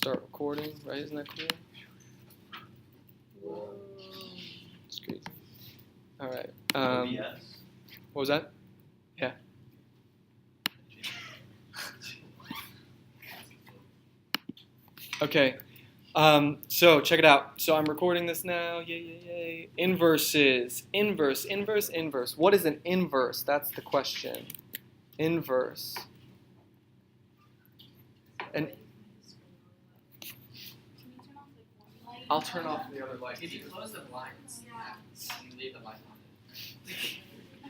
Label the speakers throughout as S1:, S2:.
S1: start recording, right? Isn't that cool? Whoa. It's crazy. All right. What was that? Yeah. Okay. So check it out. So I'm recording this now. Yay. Inverses. Inverse. What is an inverse? That's the question. Inverse. And I'll turn off the other light.
S2: If you close the blinds, and leave the light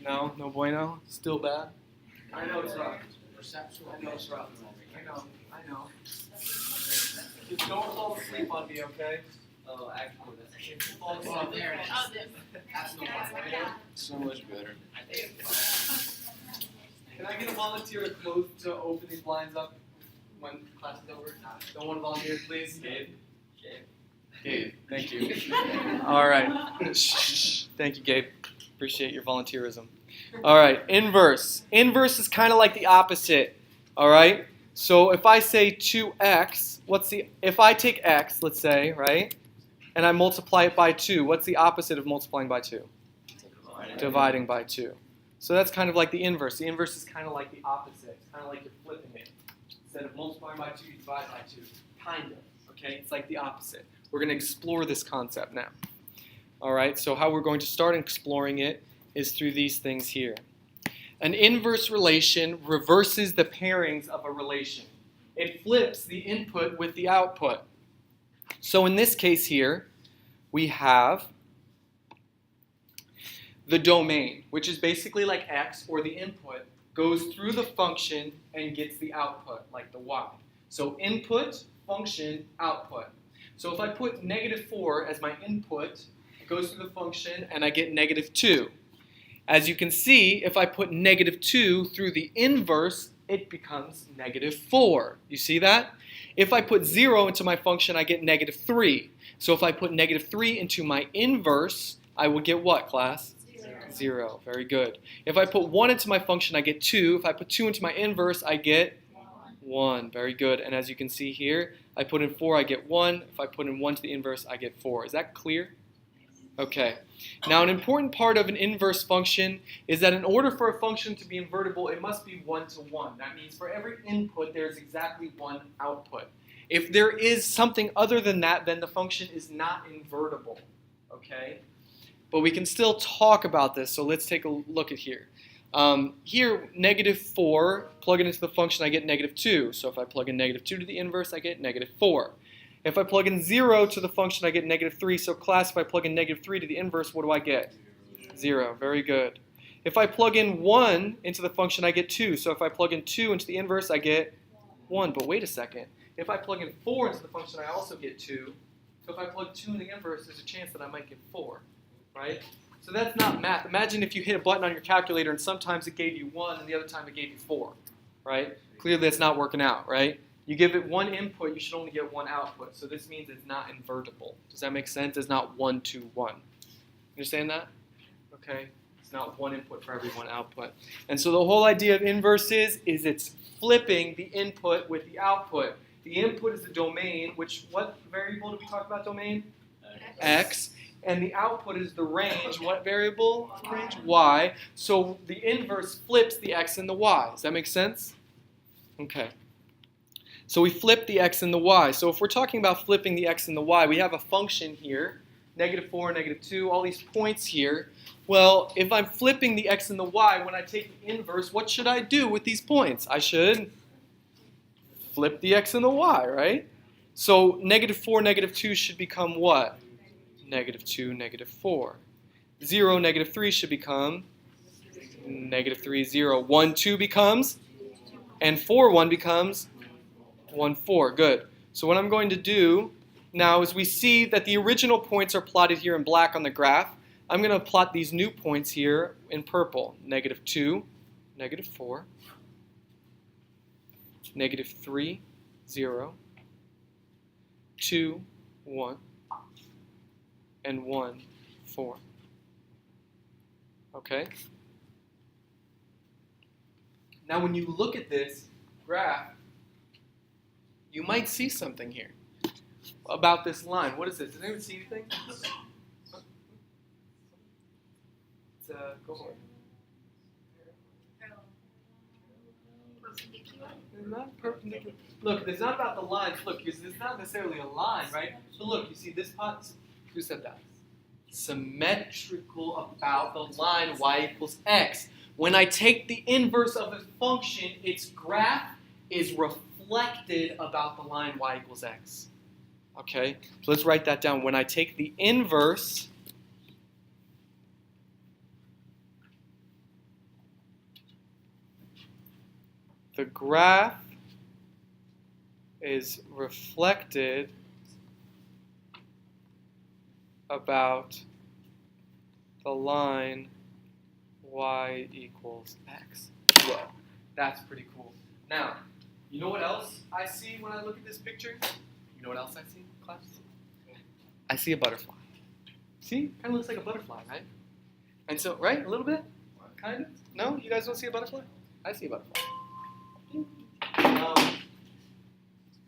S2: on.
S1: No bueno. Still bad. I know it's rough.
S2: Perceptual.
S1: I know it's rough. I know. Just don't fall asleep on me, okay?
S2: Oh, actually, that's
S1: Fall asleep.
S2: oh, there it is. That's the one.
S3: So much better.
S2: I think
S1: Can I get a volunteer to open these blinds up when class is over? Don't want to volunteer, please? Gabe, thank you. All right. Shh. Thank you, Gabe. Appreciate your volunteerism. All right, inverse. Inverse is kind of like the opposite. All right? So if I say 2x, if I take x, let's say, right, and I multiply it by 2, what's the opposite of multiplying by 2? Dividing by 2. So that's kind of like the inverse. The inverse is kind of like the opposite. It's kind of like you're flipping it. Instead of multiplying by 2, you divide by 2. Kind of. Okay? It's like the opposite. We're going to explore this concept now. All right? So how we're going to start exploring it is through these things here. An inverse relation reverses the pairings of a relation. It flips the input with the output. So in this case here, we have the domain, which is basically like x, or the input, goes through the function and gets the output, like the y. So input, function, output. So if I put -4 as my input, it goes through the function and I get -2. As you can see, if I put -2 through the inverse, it becomes -4. You see that? If I put 0 into my function, I get -3. So if I put -3 into my inverse, I will get what, class? 0. Very good. If I put 1 into my function, I get 2. If I put 2 into my inverse, I get 1. Very good. And as you can see here, I put in 4, I get 1. If I put in 1 to the inverse, I get 4. Is that clear? Okay. Now, an important part of an inverse function is that in order for a function to be invertible, it must be 1 to 1. That means for every input, there's exactly one output. If there is something other than that, then the function is not invertible. Okay? But we can still talk about this, so let's take a look at here. Here, -4, plug it into the function, I get -2. So if I plug in -2 to the inverse, I get -4. If I plug in 0 to the function, I get -3. So class, if I plug in -3 to the inverse, what do I get? 0. Very good. If I plug in 1 into the function, I get 2. So if I plug in 2 into the inverse, I get 1. But wait a second. If I plug in 4 into the function, I also get 2. So if I plug 2 in the inverse, there's a chance that I might get 4. Right? So that's not math. Imagine if you hit a button on your calculator and sometimes it gave you 1 and the other time it gave you 4. Right? Clearly it's not working out, right? You give it one input, you should only get one output. So this means it's not invertible. Does that make sense? It's not 1 to 1. Understand that? Okay? It's not one input for every one output. And so the whole idea of inverse is it's flipping the input with the output. The input is the domain, which, what variable do we talk about domain? X. And the output is the range. What variable? Range? Y. So the inverse flips the x and the y. Does that make sense? Okay. So we flip the x and the y. So if we're talking about flipping the x and the y, we have a function here, -4, -2, all these points here. Well, if I'm flipping the x and the y, when I take the inverse, what should I do with these points? I should flip the x and the y, right? So -4, -2 should become what? -2, -4. 0, -3 should become -3, 0. 1, 2 becomes, and 4, 1 becomes 1, 4. Good. So what I'm going to do now is we see that the original points are plotted here in black on the graph. I'm going to plot these new points here in purple. -2, -4, -3, 0, 2, 1, and 1, 4. Okay? Now when you look at this graph, you might see something here. about this line. What is this? Does anyone see anything? It's, go for it. They're not perpendicular. Look, it's not about the lines. Look, it's not necessarily a line, right? So look, you see this pot? Who said that? Symmetrical about the line y equals x. When I take the inverse of a function, its graph is reflected about the line y equals x. Okay, so let's write that down. When I take the inverse the graph is reflected about the line y equals x. Whoa, that's pretty cool. Now, you know what else I see when I look at this picture? You know what else I see, class? I see a butterfly. See? Kind of looks like a butterfly, right? And so, right? A little bit? Kind of? No? You guys don't see a butterfly? I see a butterfly.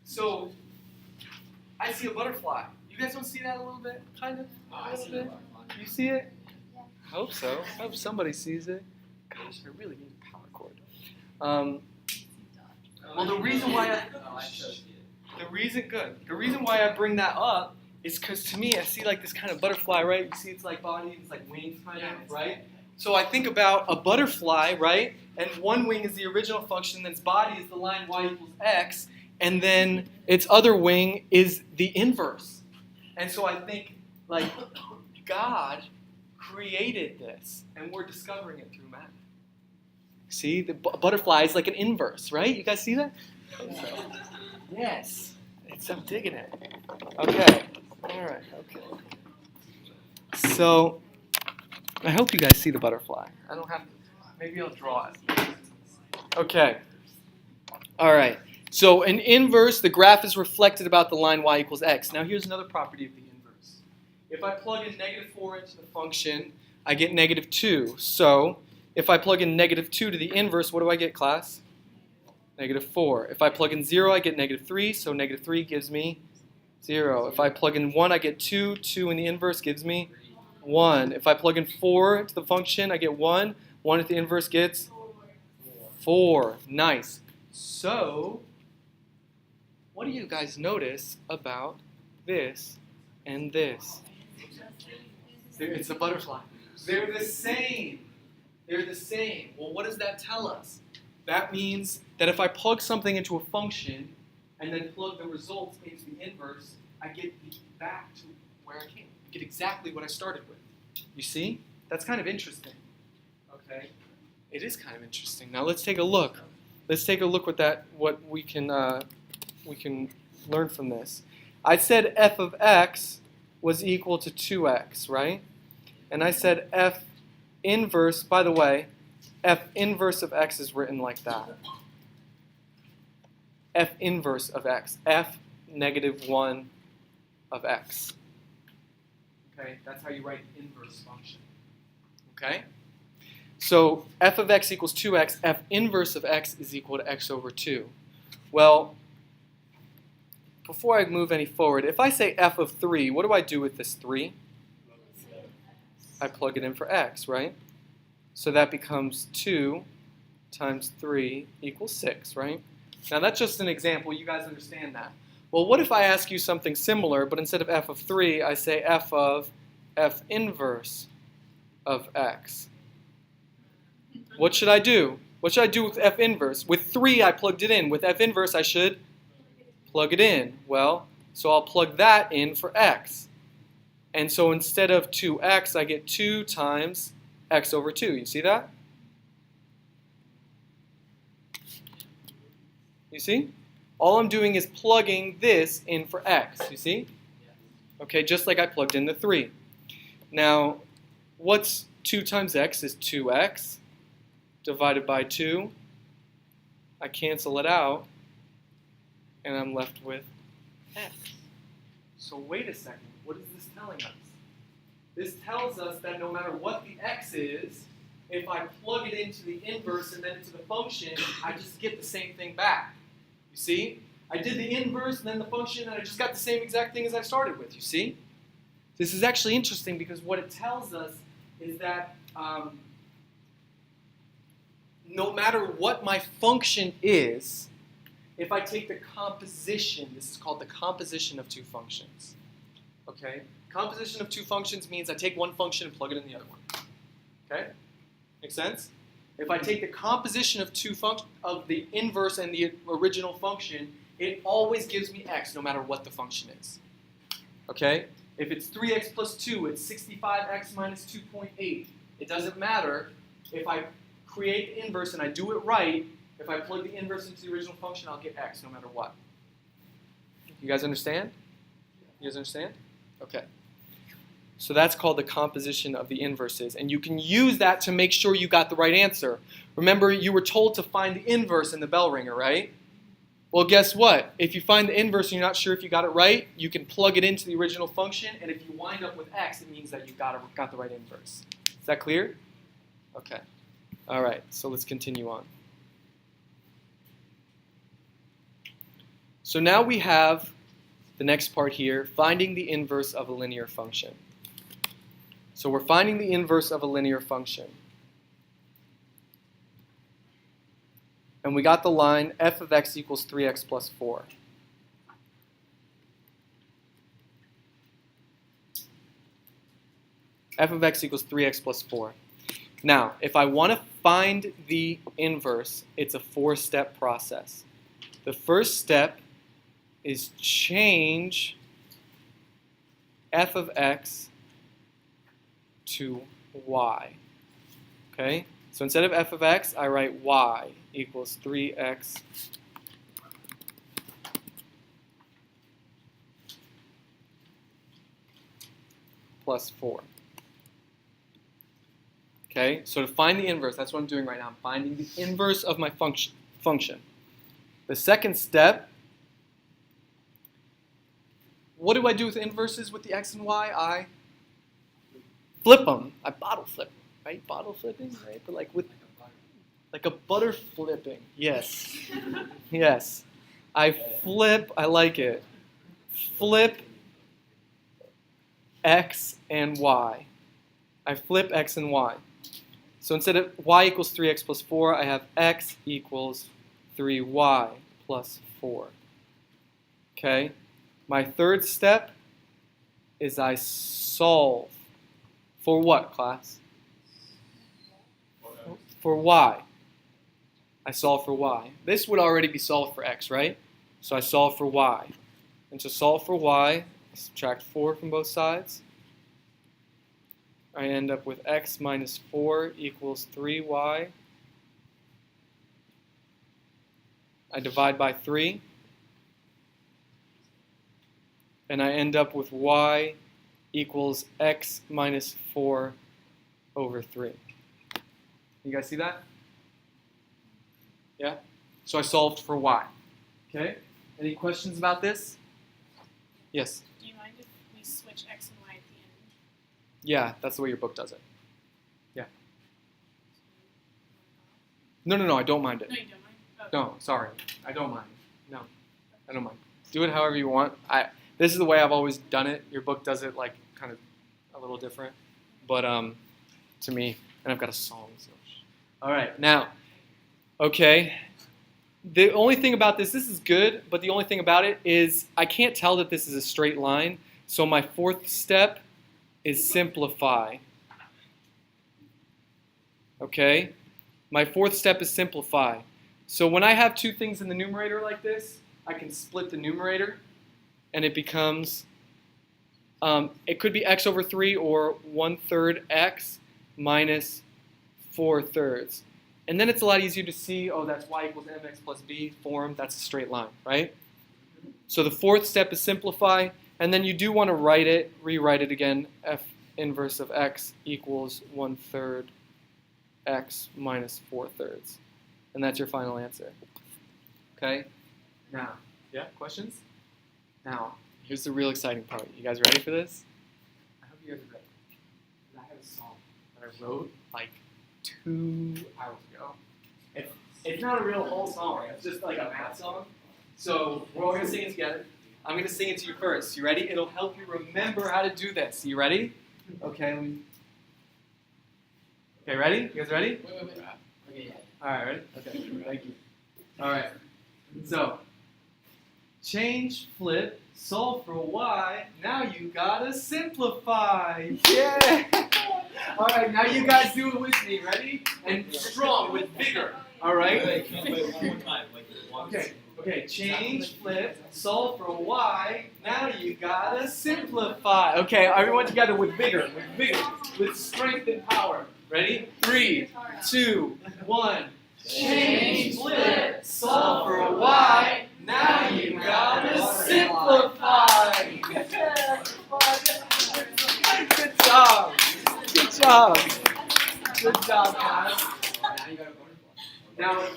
S1: So, I see a butterfly. You guys don't see that a little bit? Kind of? A little bit? You see it? I hope so. I hope somebody sees it. Gosh, I really need a power cord. Well, the reason why the reason why I bring that up is because to me I see like this kind of butterfly, right? You see its like body, it's like wings kind of, right? So I think about a butterfly, right? And one wing is the original function, then its body is the line y equals x, and then its other wing is the inverse. And so I think like God created this, and we're discovering it through math. See, the butterfly is like an inverse, right? You guys see that? Yes. I'm digging it. Okay. All right. Okay. So, I hope you guys see the butterfly. I don't have to. Maybe I'll draw it. Okay. All right. So, an inverse, the graph is reflected about the line y equals x. Now, here's another property of the inverse. If I plug in -4 into the function, I get -2. So, if I plug in -2 to the inverse, what do I get, class? -4. If I plug in 0, I get -3, so -3 gives me 0. If I plug in 1, I get 2. 2 in the inverse gives me 1. If I plug in 4 to the function, I get 1. 1 at the inverse gets 4. Nice. So, what do you guys notice about this and this? It's a butterfly. They're the same. They're the same. Well, what does that tell us? That means that if I plug something into a function and then plug the results into the inverse, I get back to where I came. I get exactly what I started with. You see? That's kind of interesting. Okay? It is kind of interesting. Now let's take a look. Let's take a look what we can learn from this. I said f of x was equal to 2x, right? And I said f inverse, by the way, f inverse of x is written like that. F inverse of x. F -1 of x. Okay, that's how you write the inverse function. Okay? So f of x equals 2x. F inverse of x is equal to x over 2. Well, before I move any forward, if I say f of 3, what do I do with this 3? I plug it in for x, right? So that becomes 2 times 3 equals 6, right? Now that's just an example. You guys understand that. Well, what if I ask you something similar, but instead of f of 3, I say f of f inverse of x? What should I do? What should I do with f inverse? With 3, I plugged it in. With f inverse, I should plug it in. Well, so I'll plug that in for x. And so instead of 2x, I get 2 times x over 2. You see that? You see? All I'm doing is plugging this in for x. You see? Okay, just like I plugged in the 3. Now, what's 2 times x is 2x divided by 2. I cancel it out, and I'm left with x. So wait a second. What is this telling us? This tells us that no matter what the x is, if I plug it into the inverse and then into the function, I just get the same thing back. You see? I did the inverse and then the function, and I just got the same exact thing as I started with, you see? This is actually interesting because what it tells us is that no matter what my function is, if I take the composition, this is called the composition of two functions. Okay? Composition of two functions means I take one function and plug it in the other one. Okay? Make sense? If I take the composition of of the inverse and the original function, it always gives me x no matter what the function is. Okay? If it's 3x plus 2, it's 65x minus 2.8. It doesn't matter. If I create the inverse and I do it right, if I plug the inverse into the original function, I'll get x no matter what. You guys understand? You guys understand? Okay. So that's called the composition of the inverses. And you can use that to make sure you got the right answer. Remember, you were told to find the inverse in the bell ringer, right? Well, guess what? If you find the inverse and you're not sure if you got it right, you can plug it into the original function. And if you wind up with x, it means that you got the right inverse. Is that clear? Okay. All right. So let's continue on. So now we have the next part here, finding the inverse of a linear function. So we're finding the inverse of a linear function. And we got the line f of x equals 3x plus 4. F of x equals 3x plus 4. Now, if I want to find the inverse, it's a 4-step process. The first step is change f of x to y. Okay? So instead of f of x, I write y equals 3x plus 4. Okay? So to find the inverse, that's what I'm doing right now. I'm finding the inverse of my function. The second step, what do I do with inverses with the x and y? I flip them. I bottle flip, right? Bottle flipping, right? But like a butter flipping. Yes. Yes. I flip, I like it. Flip x and y. I flip x and y. So instead of y equals 3x plus 4, I have x equals 3y plus 4. Okay? My third step is I solve. For what, class? For y. I solve for y. This would already be solved for x, right? So I solve for y. And to solve for y, I subtract 4 from both sides. I end up with x minus 4 equals 3y. I divide by 3. And I end up with y equals x minus 4 over 3. You guys see that? Yeah? So I solved for y. Okay? Any questions about this? Yes?
S3: Do you mind if we switch x and y at the end?
S1: Yeah, that's the way your book does it. Yeah. No, I don't mind it.
S3: No, you don't mind? Okay.
S1: No, sorry. I don't mind. No, I don't mind. Do it however you want. This is the way I've always done it. Your book does it like kind of a little different. But to me, and I've got a song. So. All right, now, okay. The only thing about this is good, but the only thing about it is I can't tell that this is a straight line. So my fourth step is simplify. Okay? My fourth step is simplify. So when I have two things in the numerator like this, I can split the numerator, and it becomes, it could be x over 3 or 1/3 x minus 4/3. And then it's a lot easier to see, oh, that's y equals mx plus b form. That's a straight line, right? So the fourth step is simplify. And then you do want to rewrite it again. F inverse of x equals 1/3 x minus 4/3. And that's your final answer. Okay? Now, yeah, questions? Now, here's the real exciting part. You guys ready for this? I hope you guys are ready. I have a song that I wrote like 2 hours ago. It's not a real whole song. It's just like a math song. So we're all going to sing it together. I'm going to sing it to you first. You ready? It'll help you remember how to do this. You ready? Okay. Okay, ready? You guys ready?
S2: Wait. Okay, yeah.
S1: All right, ready? Okay, thank you. All right. So, change, flip, solve for y. Now you gotta simplify. Yeah. All right, now you guys do it with me. Ready? And strong, with vigor. All right.
S4: Wait, one more time.
S1: Okay. Change, flip, solve for y. Now you gotta simplify. Okay, everyone together with vigor, with strength and power. Ready? 3, 2, 1. Change, flip, solve for y. Now you gotta simplify. Good job. Good job. Good job, guys.
S2: Now you got a butterfly.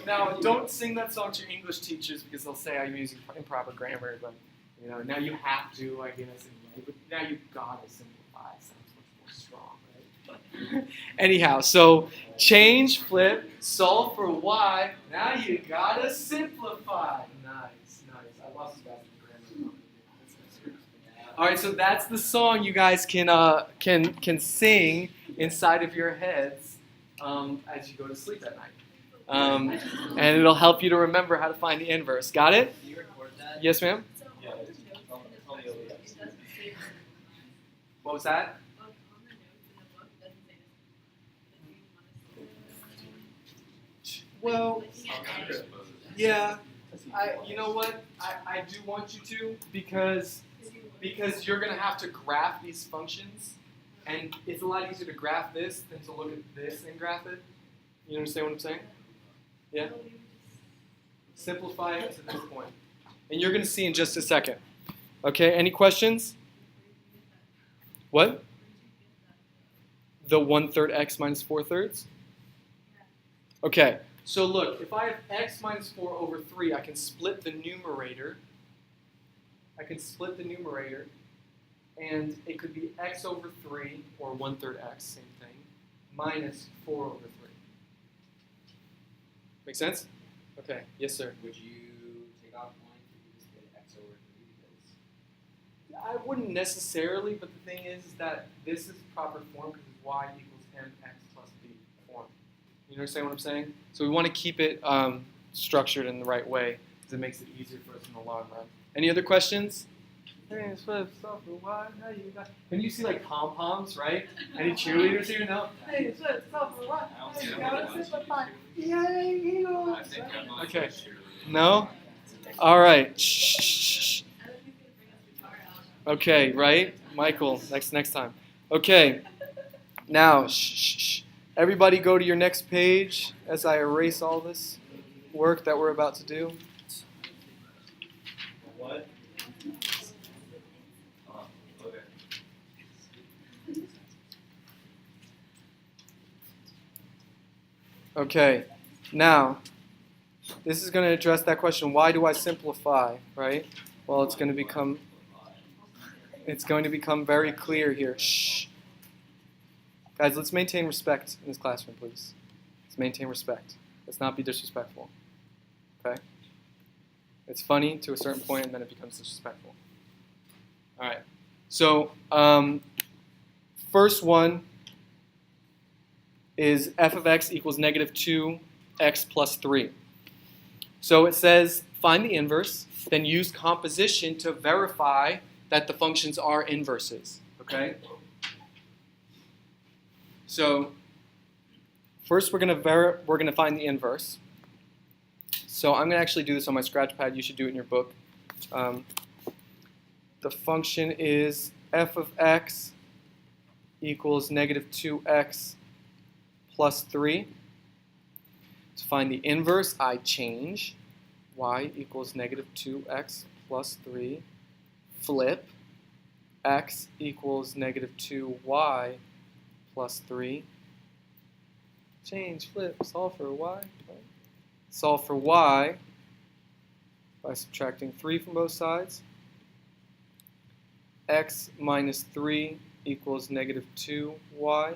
S1: Now, don't sing that song to your English teachers because they'll say I'm using improper grammar. But now you have to, I guess. Anyway. But now you gotta simplify. Sounds much more strong, right? Anyhow, so change, flip, solve for y. Now you gotta simplify. Nice. I lost you guys in grammar. All right, so that's the song you guys can sing inside of your heads as you go to sleep at night. And it'll help you to remember how to find the inverse. Got it?
S2: Do you record that?
S1: Yes, ma'am?
S4: Yeah.
S1: What was that? Well, yeah. You know what? I do want you to because you're going to have to graph these functions. And it's a lot easier to graph this than to look at this and graph it. You understand what I'm saying? Yeah? Simplify it to this point. And you're going to see in just a second. Okay, any questions? What? The 1/3 x minus 4/3? Okay, so look, if I have x minus 4 over 3, I can split the numerator. And it could be x over 3, or 1/3 x, same thing, minus 4 over 3. Make sense? Okay, yes, sir.
S2: Would you take off 1 if you just get x over 3 because
S1: I wouldn't necessarily, but the thing is that this is proper form because it's y equals mx plus b form. You understand what I'm saying? So we want to keep it structured in the right way because it makes it easier for us in the long run. Any other questions? Hey, flip, solve for y. Now you got. Can you see like pom poms, right? Any cheerleaders here? No. Hey, flip, solve for y. Now you gotta simplify. Yay, Eagles! Okay. No. All right. Shh. Okay, right? Michael, next time. Okay. Now, shh. Everybody go to your next page as I erase all this work that we're about to do.
S4: What? Okay.
S1: Okay. Now, this is going to address that question, why do I simplify, right? Well, it's going to become very clear here. Shh. Guys, let's maintain respect in this classroom, please. Let's maintain respect. Let's not be disrespectful. Okay? It's funny to a certain point, and then it becomes disrespectful. All right. So, first one is f of x equals negative 2x plus 3. So it says, find the inverse, then use composition to verify that the functions are inverses. Okay? So first we're gonna find the inverse. So I'm gonna actually do this on my scratch pad. You should do it in your book. The function is f of x equals negative 2x plus 3. To find the inverse, I change. Y equals negative 2x plus 3. Flip. X equals negative 2y plus 3. Change, flip, solve for y. Solve for y by subtracting 3 from both sides. X minus 3 equals negative 2y.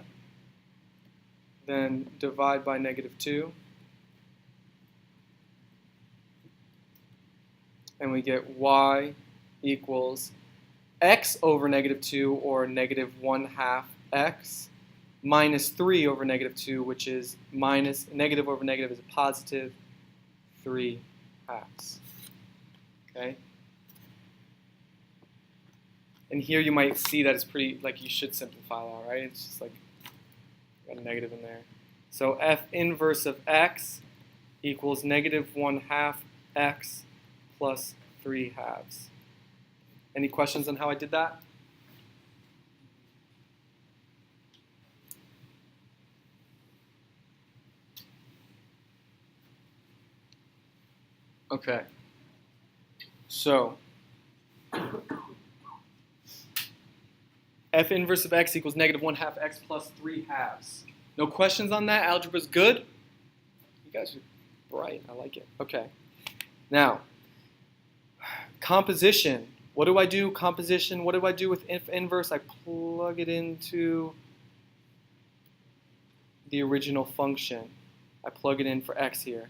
S1: Then divide by negative 2. and we get y equals x over negative 2, or negative 1/2 x, minus 3 over negative 2, which is minus, negative over negative is a positive 3/2. Okay? And here you might see that it's pretty, like you should simplify that, right? It's just like, got a negative in there. So f inverse of x equals negative 1/2 x plus 3/2. Any questions on how I did that? Okay. So f inverse of x equals negative 1/2 x plus 3/2. No questions on that? Algebra's good? You guys are bright. I like it. Okay. Now, composition. What do I do? Composition. What do I do with f inverse? I plug it into the original function. I plug it in for x here.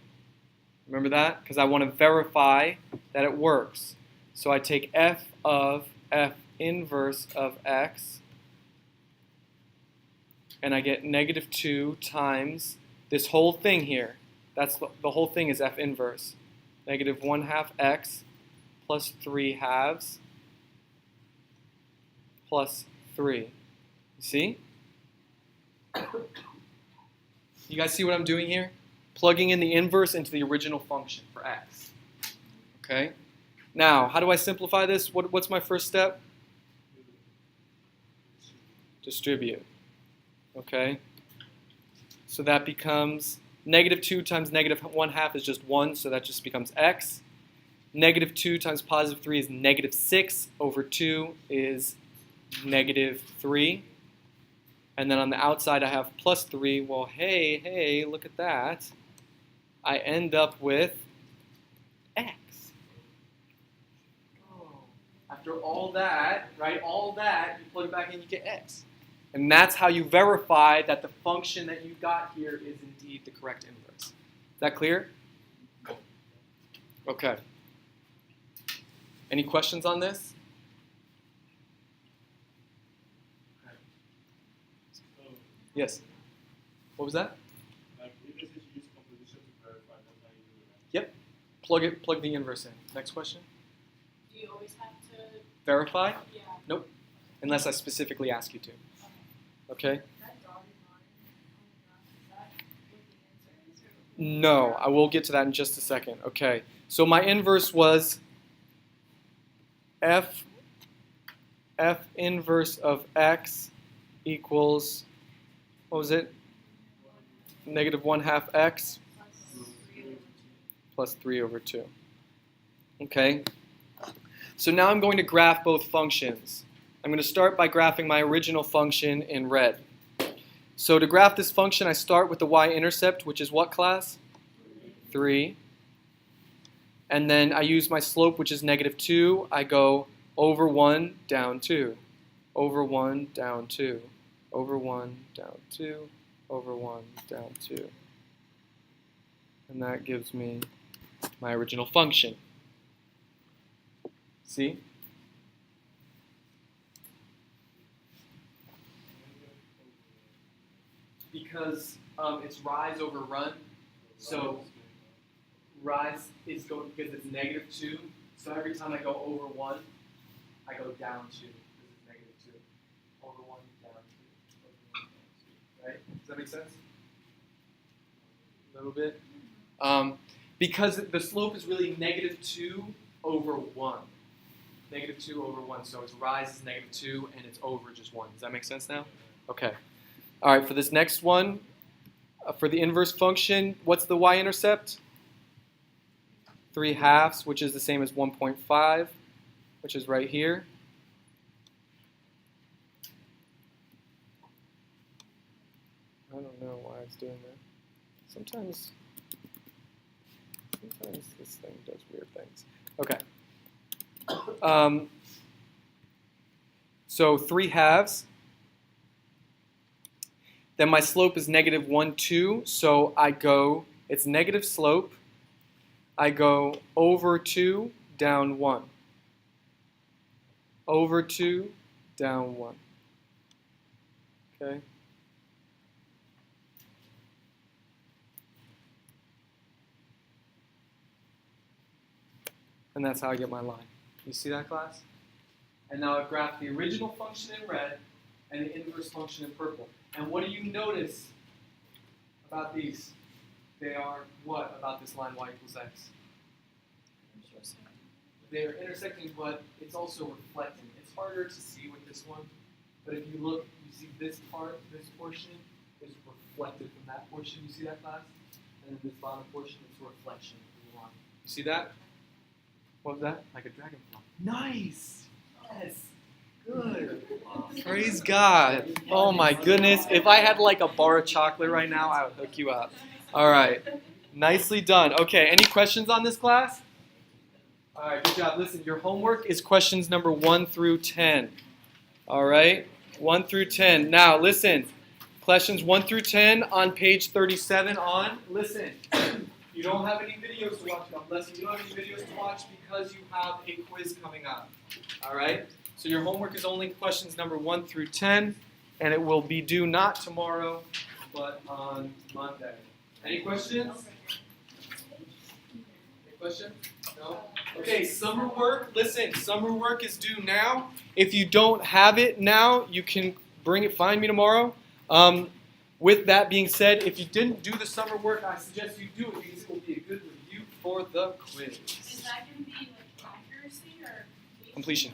S1: Remember that? Because I want to verify that it works. So I take f of f inverse of x, and I get negative 2 times this whole thing here. That's the whole thing is f inverse. Negative 1/2 x plus 3/2 plus 3. You see? You guys see what I'm doing here? Plugging in the inverse into the original function for x. Okay? Now, how do I simplify this? What's my first step? Distribute. Okay? So that becomes negative 2 times negative 1/2 is just 1, so that just becomes x. Negative 2 times positive 3 is negative 6 over 2 is negative 3. And then on the outside I have plus 3. Well, hey, look at that. I end up with x. Oh. After all that, right, all that, you plug it back in, you get x. And that's how you verify that the function that you got here is indeed the correct inverse. Is that clear? Okay. Any questions on this? Yes. What was that? Yep. Plug the inverse in. Next question.
S3: Do you always have to?
S1: Verify?
S3: Yeah.
S1: Nope. Unless I specifically ask you to. Okay? No, I will get to that in just a second. Okay. So my inverse was f inverse of x equals, what was it? Negative 1/2 x plus 3 over 2. Okay? So now I'm going to graph both functions. I'm going to start by graphing my original function in red. So to graph this function, I start with the y-intercept, which is what class? 3. And then I use my slope, which is negative 2. I go over 1, down 2. Over 1, down 2. Over 1, down 2. Over 1, down 2. And that gives me my original function. See? Because it's rise over run. So rise is going, because it's negative 2. So every time I go over 1, I go down 2 because it's negative 2. Over 1, down 2. Over 1, down 2. Right? Does that make sense? A little bit? Because the slope is really negative 2 over 1. Negative 2 over 1. So its rise is negative 2 and it's over just 1. Does that make sense now? Okay. All right, for this next one, for the inverse function, what's the y-intercept? 3/2, which is the same as 1.5, which is right here. I don't know why it's doing that. Sometimes this thing does weird things. Okay. So 3/2. Then my slope is negative 1, 2. So I go, it's negative slope. I go over 2, down 1. Over 2, down 1. Okay? And that's how I get my line. You see that, class? And now I've graphed the original function in red and the inverse function in purple. And what do you notice about these? They are what about this line y equals x? They're intersecting, but it's also reflecting. It's harder to see with this one, but if you look, you see this part, this portion is reflected from that portion. You see that, class? And then this bottom portion is a reflection of the line. You see that? What was that? Like a dragonfly. Nice! Yes! Good. Praise God. Oh my goodness. If I had like a bar of chocolate right now, I would hook you up. All right. Nicely done. Okay, any questions on this, class? All right, good job. Listen, your homework is questions number 1 through 10. All right? 1 through 10. Now, listen. Questions 1 through 10 on page 37 on. Listen. You don't have any videos to watch. God bless you. You don't have any videos to watch because you have a quiz coming up. All right? So your homework is only questions number 1 through 10, and it will be due not tomorrow, but on Monday. Any questions? Any questions? No? Okay, summer work. Listen, summer work is due now. If you don't have it now, you can bring it, find me tomorrow. With that being said, if you didn't do the summer work, I suggest you do it because it will be a good review for the quiz.
S3: Is that going to be like accuracy or
S1: Completion.